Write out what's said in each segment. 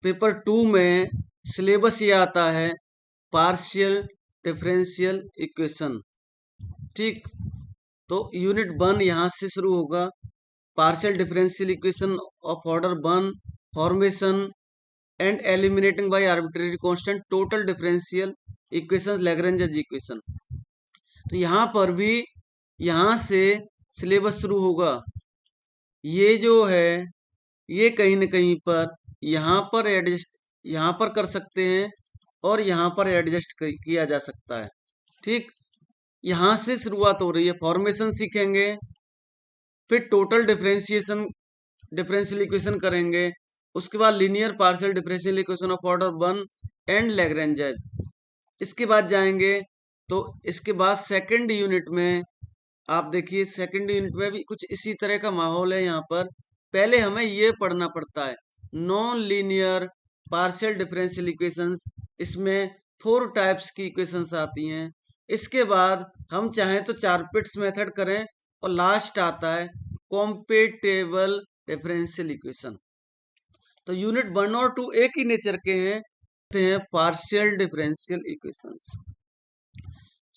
Paper 2 में syllabus ये आता है पार्शियल डिफरेंशियल इक्वेशन। ठीक, तो यूनिट 1 यहाँ से शुरू होगा। Partial differential equation of order 1, formation and eliminating by arbitrary constant total differential equation, Lagrange equation. तो यहाँ पर भी यहाँ से सिलेबस शुरू होगा। ये जो है ये कहीं न कहीं पर यहाँ पर एडजस्ट यहाँ पर कर सकते हैं और यहाँ पर एडजस्ट किया जा सकता है। ठीक, यहाँ से शुरुआत हो रही है। फॉर्मेशन सीखेंगे, फिर टोटल डिफरेंशियल इक्वेशन करेंगे, उसके बाद linear partial differential equation of order 1 and Lagrange's. इसके बाद जाएंगे तो इसके बाद सेकंड यूनिट में आप देखिए, सेकंड यूनिट में भी कुछ इसी तरह का माहौल है। यहाँ पर पहले हमें ये पढ़ना पड़ता है non linear partial differential equations. इसमें 4 टाइप्स की इक्वेशंस आती हैं। इसके बाद हम चाहें तो चारपिट्स मेथड करें और लास्ट आता है कॉम्पेटेबल डिफरेंशियल इक्वेशन। तो यूनिट 1 और 2 एक ही नेचर के हैं partial differential equations.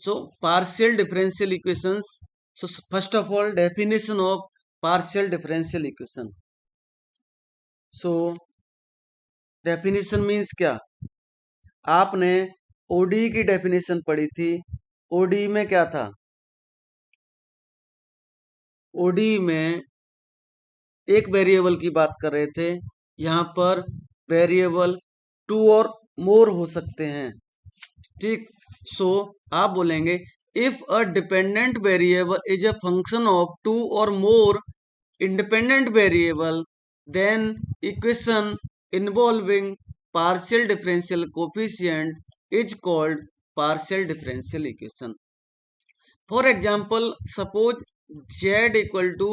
So partial differential equations. So first of all, definition of partial differential equation. So definition means क्या? आपने ODE की डेफिनेशन पढ़ी थी। ODE में क्या था? ODE में एक वेरिएबल की बात कर रहे थे। यहाँ पर वेरिएबल 2 और मोर हो सकते हैं। ठीक, सो आप बोलेंगे if a dependent variable is a function of 2 और मोर independent variable, then equation involving partial differential coefficient is called partial differential equation. For example, suppose z equal to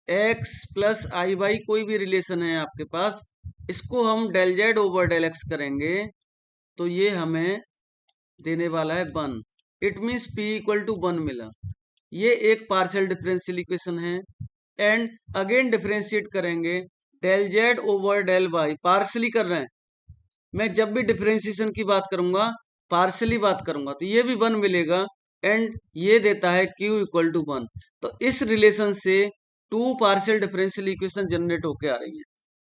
x plus i y कोई भी relation है आपके पास, इसको हम del Z over del X करेंगे तो ये हमें देने वाला है 1। It means p equal to 1 मिला। ये एक पार्शियल डिफरेंशियल इक्वेशन है। एंड अगेन डिफरेंशिएट करेंगे del Z over del Y, partially कर रहे हैं। मैं जब भी डिफरेंशिएशन की बात करूंगा पार्शली बात करूंगा तो ये भी 1 मिलेगा। एंड ये देता है q इक्वल टू 1। तो इस रिलेशन से 2 पार्शियल डिफरेंशियल इक्वेशन जनरेट होके आ रही है।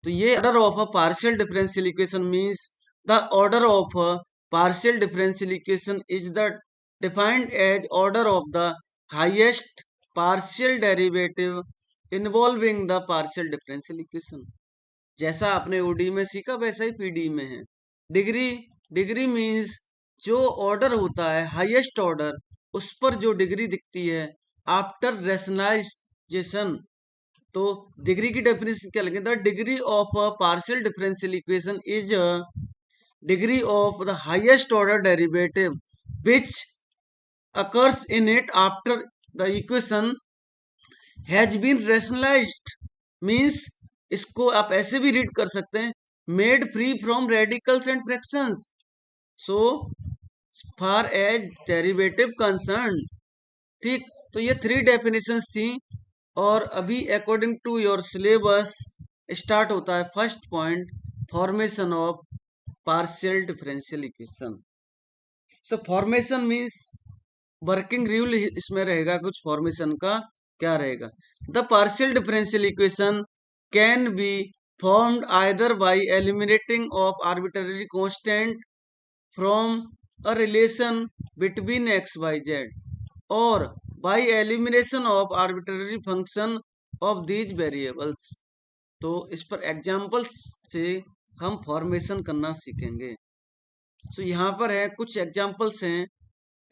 तो ये order of a partial differential equation means the order of a partial differential equation is the defined as order of the highest partial derivative involving the partial differential equation. जैसा आपने OD में सीखा वैसा ही पीडी में है। Degree means जो order होता है हाईएस्ट ऑर्डर, उस पर जो डिग्री दिखती है आफ्टर रैशनलाइजेशन। तो डिग्री की डेफिनेशन क्या लगे? The degree of a partial differential equation is degree of the highest order derivative which occurs in it after the equation has been rationalized. Means इसको आप ऐसे भी रीड कर सकते हैं made free from radicals and fractions so far as derivative concern. ठीक, तो ये 3 डेफिनेशंस थी। और अभी according to your syllabus start होता है first point formation of partial differential equation. So formation means working rule इसमें रहेगा कुछ फॉर्मेशन का। क्या रहेगा? The partial differential equation can be formed either by eliminating of arbitrary constant from a relation between x y z और by elimination of arbitrary function of these variables. तो इस पर एग्जांपल्स से हम फॉर्मेशन करना सीखेंगे। सो यहाँ पर है कुछ एग्जांपल्स हैं,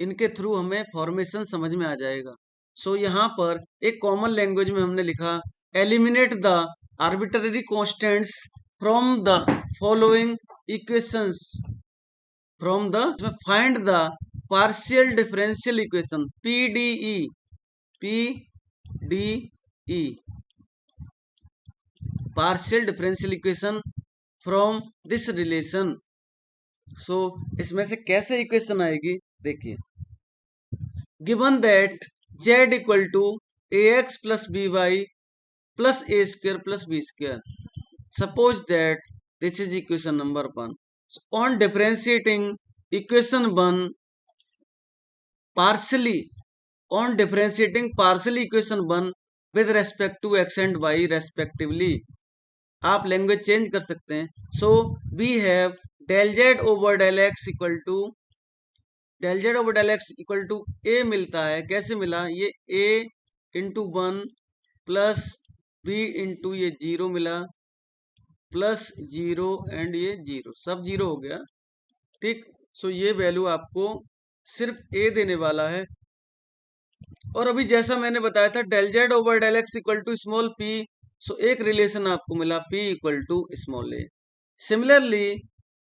इनके थ्रू हमें फॉर्मेशन समझ में आ जाएगा। सो यहाँ पर एक कॉमन लैंग्वेज में हमने लिखा eliminate the arbitrary constants from the following equations from the find the partial differential equation PDE partial differential equation from this relation. So इसमें से कैसे इक्वेशन आएगी देखिए। Given that z equal to ax plus by plus a square plus b square, suppose that this is equation number 1. On differentiating equation 1 partially, on differentiating partially equation 1 with respect to x and y respectively, आप language change कर सकते हैं. So we have del z over del x equal to del z over del x equal to a मिलता है. कैसे मिला? ये a into 1 plus b into ये 0 मिला प्लस 0 एंड ये 0, सब 0 हो गया. ठीक. सो ये वैल्यू आपको सिर्फ a देने वाला है. और अभी जैसा मैंने बताया था del z over del x equal to small p, so एक रिलेशन आपको मिला p equal to small a. Similarly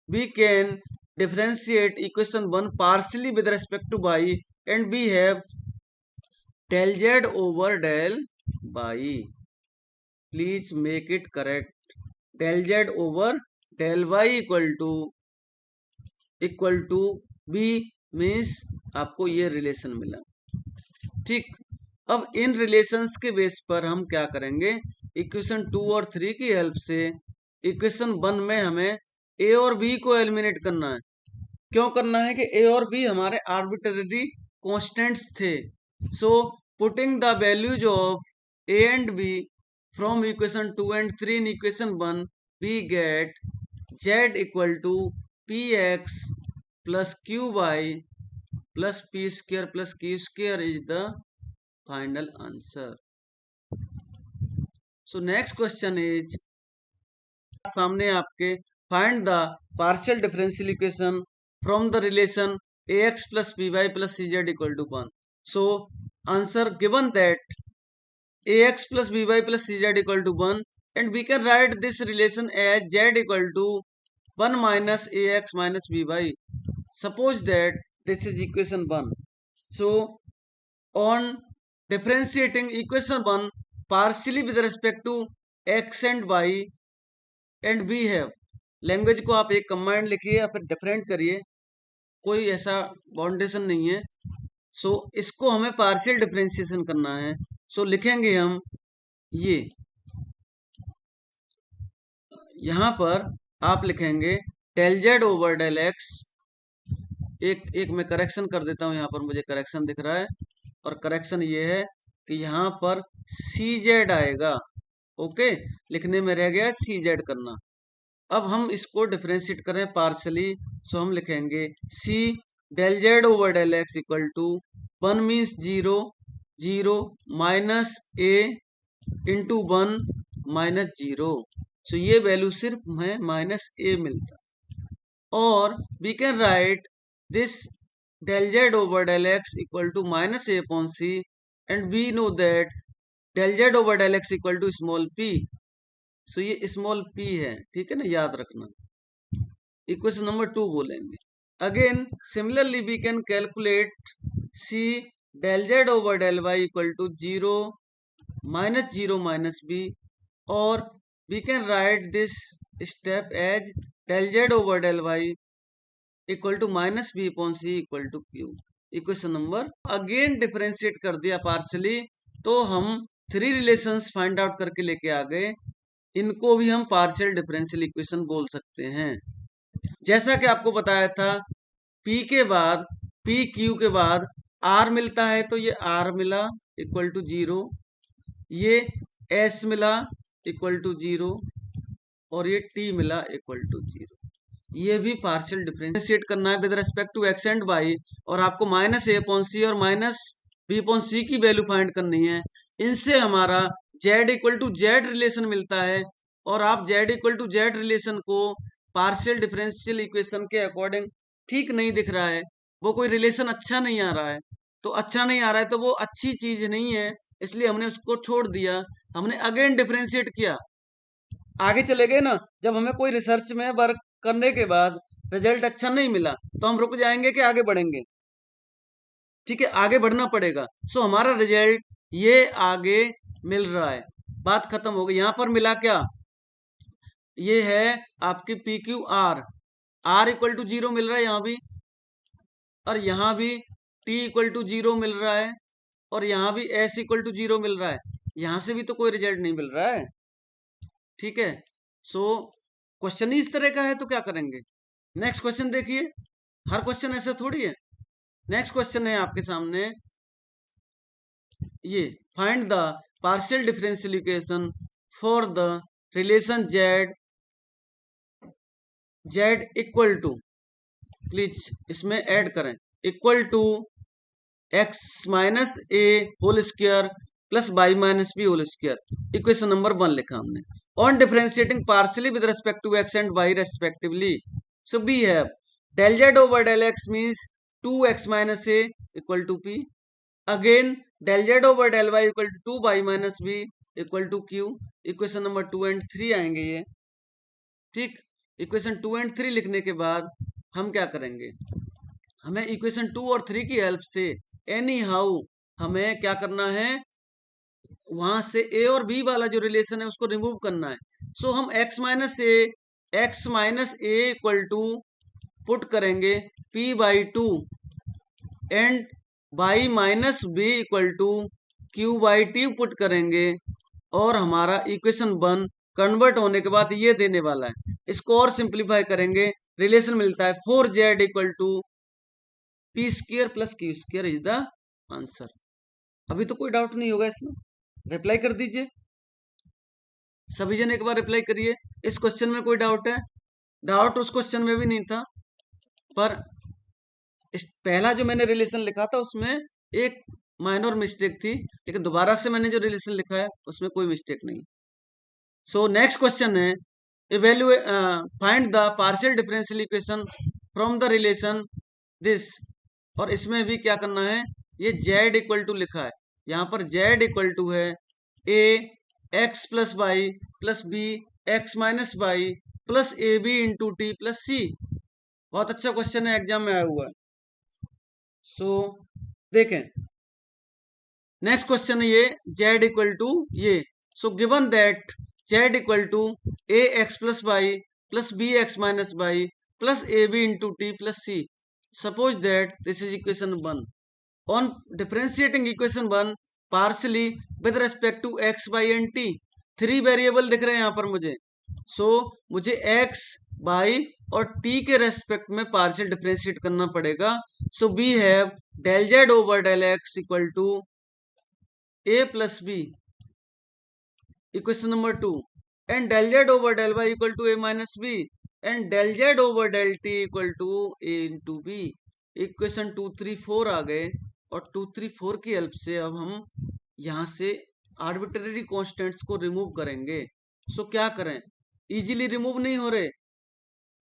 we can differentiate equation 1 partially with respect to y and we have del z over del y. Please make it correct. Del z over del y equal to b means आपको ये relation मिला. ठीक. अब इन relations के base पर हम क्या करेंगे? इक्वेशन 2 और 3 की हेल्प से इक्वेशन 1 में हमें a और b को एलिमिनेट करना है. क्यों करना है? कि a और b हमारे आर्बिट्रेरी कॉन्स्टेंट्स थे. So putting the values of a and b from equation 2 and 3 in equation 1 we get z equal to px plus qy plus p square plus q square is the final answer. So next question is सामने आपके find the partial differential equation from the relation ax plus by plus cz equal to 1. So answer given that ax plus by plus cz equal to 1 and we can write this relation as z equal to 1 minus ax minus by. Suppose that this is equation 1. So on differentiating equation 1 partially with respect to x and y and we have, language को आप एक combined लिखिए या फिर different करिए, कोई ऐसा बाउंडेशन नहीं है. सो इसको हमें पार्शियल डिफरेंशिएशन करना है. सो लिखेंगे हम ये, यहां पर आप लिखेंगे del z over del x. एक मैं करेक्शन कर देता हूं, यहां पर मुझे करेक्शन दिख रहा है और करेक्शन ये है कि यहां पर cz आएगा. ओके, लिखने में रह गया cz करना. अब हम इसको डिफरेंशिएट करें पार्शली. सो हम लिखेंगे c del z over del x equal to 1 means 0 0 minus a into 1 minus 0. So ये वैल्यू सिर्फ हमें माइनस a मिलता. और we can write this del z over del x equal to minus a upon c and we know that del z over del x equal to small p. So ये small p है. ठीक है ना, याद रखना. Equation number 2 बोलेंगे. Again similarly we can calculate c del z over del y equal to 0 minus 0 minus b. और we can write this step as del z over del y equal to minus b upon c equal to q. Equation number again differentiate कर दिया partially, तो हम 3 relations find out करके लेके आ गए. इनको भी हम पार्शियल डिफरेंशियल इक्वेशन बोल सकते हैं. जैसा कि आपको बताया था, P के बाद P Q के बाद R मिलता है, तो ये R मिला इक्वल टू 0, ये S मिला इक्वल टू 0 और ये T मिला इक्वल टू 0. ये भी पार्शियल डिफरेंशिएट करना है with respect to x and y, और आपको माइनस a अपॉन c और माइनस b अपॉन c की वैल्यू फाइंड करनी है. इनसे हमारा z equal to z relation मिलता है. और आप z equal to z relation को पार्शियल डिफरेंशियल इक्वेशन के अकॉर्डिंग ठीक नहीं दिख रहा है, वो कोई रिलेशन अच्छा नहीं आ रहा है. तो अच्छा नहीं आ रहा है तो वो अच्छी चीज नहीं है, इसलिए हमने उसको छोड़ दिया. हमने अगेन डिफरेंशिएट किया, आगे चले गए ना. जब हमें कोई रिसर्च में वर्क करने के बाद रिजल्ट अच्छा नहीं मिला तो हम रुक जाएंगे कि आगे बढ़ेंगे? ठीक है, आगे बढ़ना पड़ेगा. सो हमारा रिजल्ट ये आगे मिल रहा है, बात खत्म हो गई. यहां पर मिला क्या? ये है आपकी P Q R. R equal to 0 मिल रहा है यहां भी, और यहां भी टी इक्वल टू 0 मिल रहा है, और यहां भी एस इक्वल टू 0 मिल रहा है. यहां से भी तो कोई रिजल्ट नहीं मिल रहा है. ठीक है. सो क्वेश्चन ही इस तरह का है तो क्या करेंगे। नेक्स्ट क्वेश्चन देखिए, हर क्वेश्चन ऐसा थोड़ी है। नेक्स्ट क्वेश्चन है आपके सामने ये, find the partial differential equation for the relation z equal to, please इसमें ऐड करें, equal to x minus A whole square plus Y minus B whole square. Equation number 1 लिखा हमने। On differentiating partially with respect to x and y respectively, so we have del z over del x means 2x minus a equal to p. Again del z over del y equal to 2y minus b equal to q. Equation number 2 and 3 आएंगे ये, ठीक। Equation 2 and 3 लिखने के बाद हम क्या करेंगे, हमें इक्वेशन 2 और 3 की हेल्प से एनी हाउ हमें क्या करना है, वहां से ए और बी वाला जो रिलेशन है उसको रिमूव करना है। सो हम x minus A equal to put करेंगे p by 2 and y minus B equal to q by T put करेंगे, और हमारा इक्वेशन 1 कन्वर्ट होने के बाद ये देने वाला है। इसको और सिंप्लीफाई करेंगे, रिलेशन मिलता है 4z equal to P square plus Q square is the answer. अभी तो कोई डाउट नहीं होगा इसमें, रिप्लाई कर दीजिए सभी जन, एक बार रिप्लाई करिए। इस क्वेश्चन में कोई डाउट है? डाउट उस क्वेश्चन में भी नहीं था, पर इस पहला जो मैंने रिलेशन लिखा था उसमें एक माइनर मिस्टेक थी, लेकिन दोबारा से मैंने जो रिलेशन लिखा है उसमें कोई मिस्टेक नहीं। सो नेक्स्ट क्वेश्चन है, evaluate find the partial differential equation from the relation this, और इसमें भी क्या करना है, ये z इक्वल टू लिखा है, यहाँ पर z इक्वल टू है a x plus Y plus B x minus Y plus A B into T plus c. बहुत अच्छा क्वेश्चन है, एग्जाम में आया हुआ है। सो देखें नेक्स्ट क्वेश्चन है ये, z इक्वल टू ये, so given that z equal to A X plus Y plus B x minus Y plus A B into T plus C. Suppose that this is equation 1। On differentiating equation 1 partially with respect to x y and t, 3 variable दिख रहे हैं यहाँ पर मुझे। सो मुझे x y और t के respect में पार्शियल डिफरेंशिएट करना पड़ेगा। So we have del z over del x equal to a plus B, equation number 2, and del z over del y equal to a minus B, and del z over del t equal to a into B. Equation 2 3 4 आ गए, और 2 3 4 की help से अब हम यहाँ से arbitrary constants को रिमूव करेंगे। सो क्या करें, इजीली रिमूव नहीं हो रहे,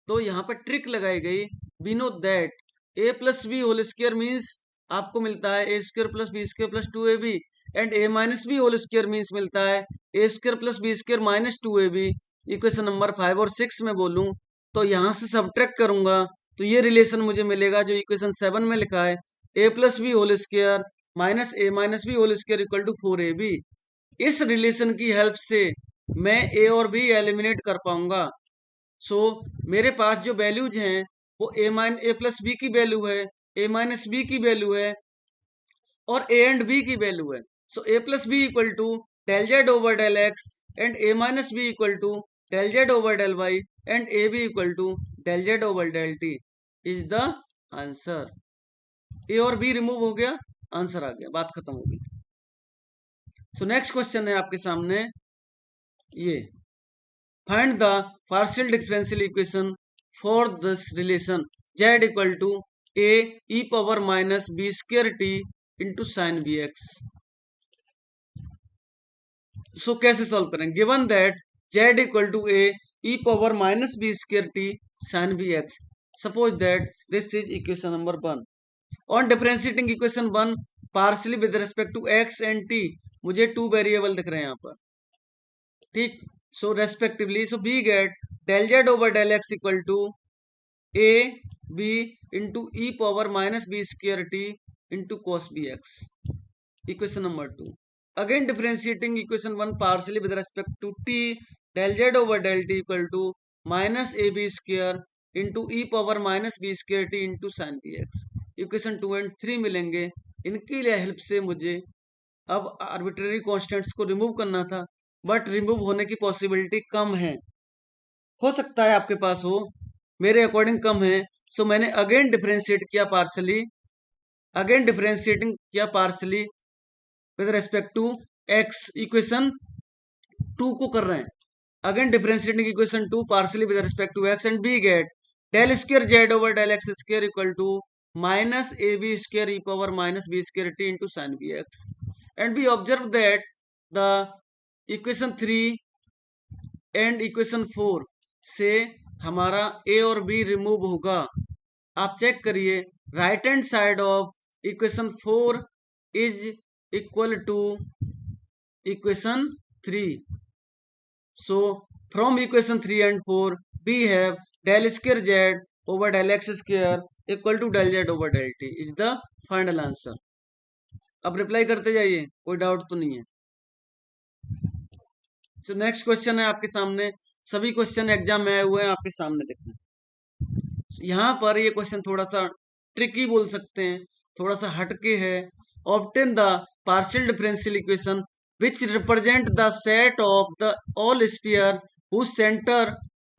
तो यहाँ पर ट्रिक लगाई गई। We know that a plus B whole square means आपको मिलता है a square plus b square plus 2ab, and a minus B whole square means मिलता है a square plus b square minus 2ab। Equation number 5 और 6 में बोलूं तो यहाँ से सब्ट्रैक्ट करूंगा तो ये रिलेशन मुझे मिलेगा जो इक्वेशन 7 में लिखा है, a plus B whole square minus A minus B whole square equal to 4ab। इस रिलेशन की हेल्प से मैं a और b एलिमिनेट कर पाऊंगा। सो मेरे पास जो वैल्यूज हैं वो ए प्लस बी की वैल्यू है, ए माइनस बी की वैल्यू है, और ए एंड बी की वैल्यू है। So a plus b equal to del Z over del x, and a minus B equal to del Z over del y, and a b equal to del Z over del t is the answer. A और b remove हो गया, answer आ गया, बात खत्म हो गई। सो next question है आपके सामने ये, find the partial differential equation for this relation z equal to a e power minus B square T into sine B x. So कैसे सॉल्व करें, given that z equal to a e power minus B square t sine B x. Suppose that this is equation number 1। On differentiating equation 1 partially with respect to x and t, मुझे 2 variable दिख रहे हैं यहाँ पर, ठीक। So respectively, so we get del Z over del x equal to a B into e power minus B square T into cos b x. Equation number 2, again differentiating equation 1 partially with respect to t, del Z over del t equal to minus A B square into e power minus B square T into sine B x. Equation 2 and 3 मिलेंगे, इनकी help से मुझे अब arbitrary constants को remove करना था, but remove होने की पॉसिबिलिटी कम है। हो सकता है आपके पास हो, मेरे अकॉर्डिंग कम है। सो मैंने अगेन डिफरेंशिएट किया पार्सली, अगेन डिफरेंशिएटिंग किया partially with respect to X, equation 2 को कर रहे हैं। Again differentiating equation 2 partially with respect to X and we get del square Z over del X square equal to minus A B square E power minus B square T into sine B X. And we observe that the equation 3 and equation 4 से हमारा ए और b remove होगा। आप check करिए, right hand side of equation 4 is equal to equation 3. So from equation 3 and 4 we have del square z over del x square equal to del z over del t is the final answer. अब reply करते जाइए, कोई doubt तो नहीं है। So next question है आपके सामने, सभी क्वेश्चन एग्जाम में आए हुए हैं आपके सामने देखना। so, यहाँ पर ये क्वेश्चन थोड़ा सा ट्रिकी बोल सकते हैं, थोड़ा सा हटके है। Obtain the partial differential equation which represent the set of the all sphere whose center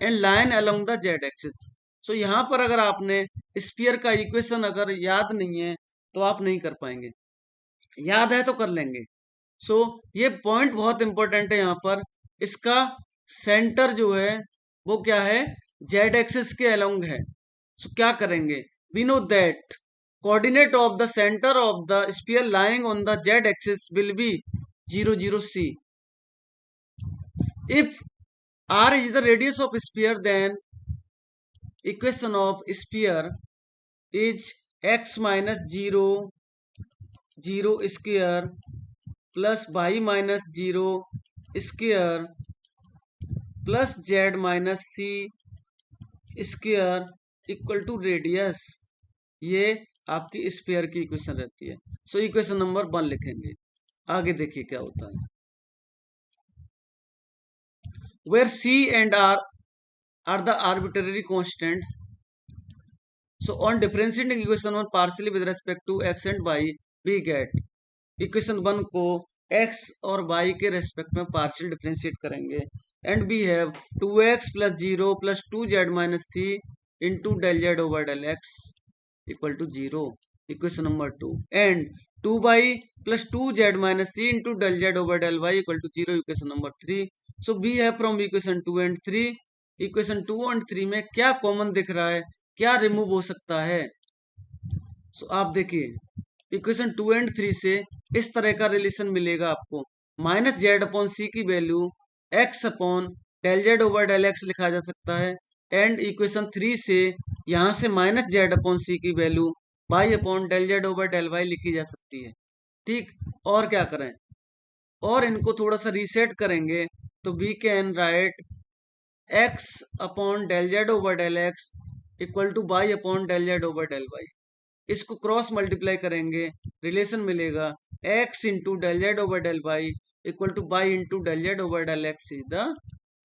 and line along the z-axis. So यहाँ पर अगर आपने स्फीयर का इक्वेशन अगर याद नहीं है तो आप नहीं कर पाएंगे, याद है तो कर लेंगे। सो ये पॉइंट बहुत इंपॉर्टेंट है यहाँ पर। इसका सेंटर जो है वो क्या है, जेड एक्सिस के अलोंग है। सो क्या करेंगे, we know that coordinate of the centre of the sphere lying on the Z axis will be 0 0 C. If R is the radius of sphere, then equation of sphere is x minus 0 0 square plus y minus 0 square plus z minus c square equal to radius. ये आपकी sphere की equation रहती है। So equation number 1 लिखेंगे। आगे देखिए क्या होता है। Where C and R are the arbitrary constants. So on differentiating equation 1 partially with respect to x and y, we get equation 1 को x और y के रेस्पेक्ट में पार्शियल डिफरेंशिएट करेंगे। And we have 2x plus 0 plus 2z minus c into del z over del x equal to 0. Equation number 2. And 2y plus 2z minus c into del z over del y equal to 0. Equation number 3. So we have from equation 2 and 3. Equation 2 and 3 में क्या common दिख रहा है, क्या remove हो सकता है। सो आप देखिए इक्वेशन 2 एंड 3 से इस तरह का रिलेशन मिलेगा आपको। माइनस जेड अपॉन सी की value X upon del Z over del X लिखा जा सकता है। एंड इक्वेशन 3 से यहाँ से माइनस जेड अपॉन सी की value Y upon del Z over del Y लिखी जा सकती है। ठीक, और क्या करें, और इनको थोड़ा सा रीसेट करेंगे तो we can write X upon del Z over del x equal to Y upon del Z over del Y. इसको क्रॉस मल्टीप्लाई करेंगे, रिलेशन मिलेगा x into del Z over del Y equal to Y into del Z over del X is the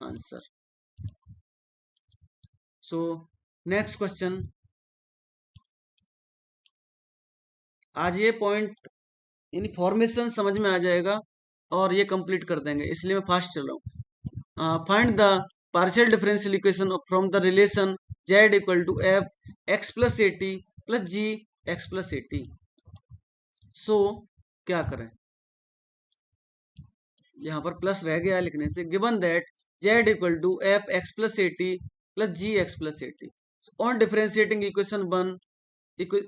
answer. So next question, आज ये point यानी formation समझ में आ जाएगा और ये कंप्लीट कर देंगे, इसलिए मैं फास्ट चल रहा हूँ। Find the partial differential equation from the relation z equal to f x plus A T plus g x plus A t. So क्या करें, यहां पर प्लस रह गया लिखने से। Given that z equal to f x plus A T plus g x plus A t. On differentiating equation 1,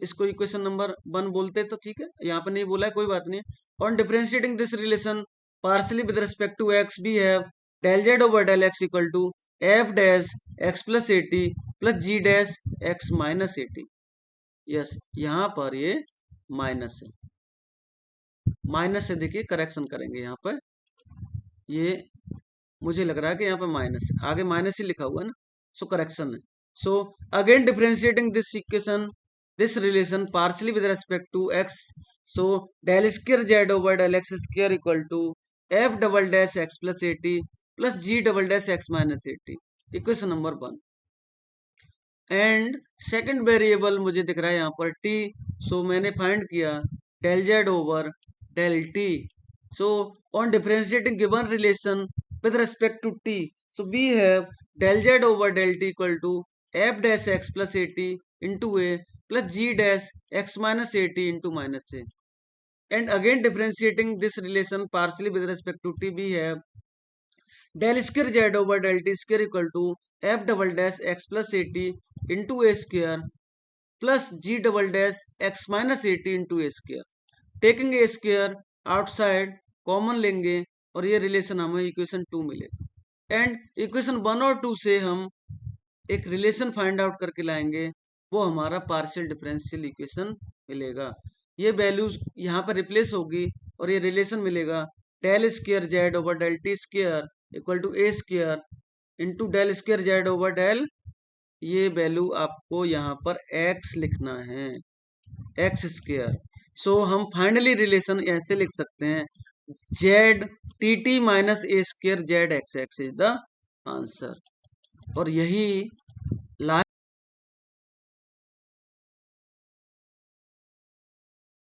इसको equation number 1 बोलते तो ठीक है, यहाँ पर नहीं बोला है कोई बात नहीं। On differentiating this relation partially with respect to X we have del Z over del x equal to F dash X plus A T plus G dash X minus A T. Yes, यहाँ पर ये minus है, minus है, देखिए correction करेंगे यहाँ पर। ये मुझे लग रहा है कि यहाँ पर माइनस है, आगे माइनस ही लिखा हुआ है ना, सो करेक्शन है। So again differentiating this equation this relation partially with respect to X, so del square Z over del X square equal to F double dash X plus A T plus G double dash X minus A T. Equation number 1। And second variable मुझे दिख रहा है यहाँ पर t, सो मैंने find किया del Z over del T. So on differentiating given relation with respect to t, So we have del z over del t equal to f dash x plus at into a plus g dash x minus at into minus a. And again differentiating this relation partially with respect to t, we have del square z over del t square equal to f double dash x plus at into a square plus g double dash x minus at into a square. Taking a square outside common लेंगे और ये relation हमें equation 2 मिलेगा। And equation 1 और 2 से हम एक relation find out करके लाएंगे, वो हमारा पार्शियल डिफरेंशियल इक्वेशन मिलेगा। ये वैल्यूज यहाँ पर रिप्लेस होगी और ये रिलेशन मिलेगा del square Z over del T square equal to A square into del square Z over del, ये वैल्यू आपको यहाँ पर एक्स लिखना है, एक्स स्क्वायर। सो हम फाइनली रिलेशन ऐसे लिख सकते हैं Z T T minus A square Z x x is the answer. और यही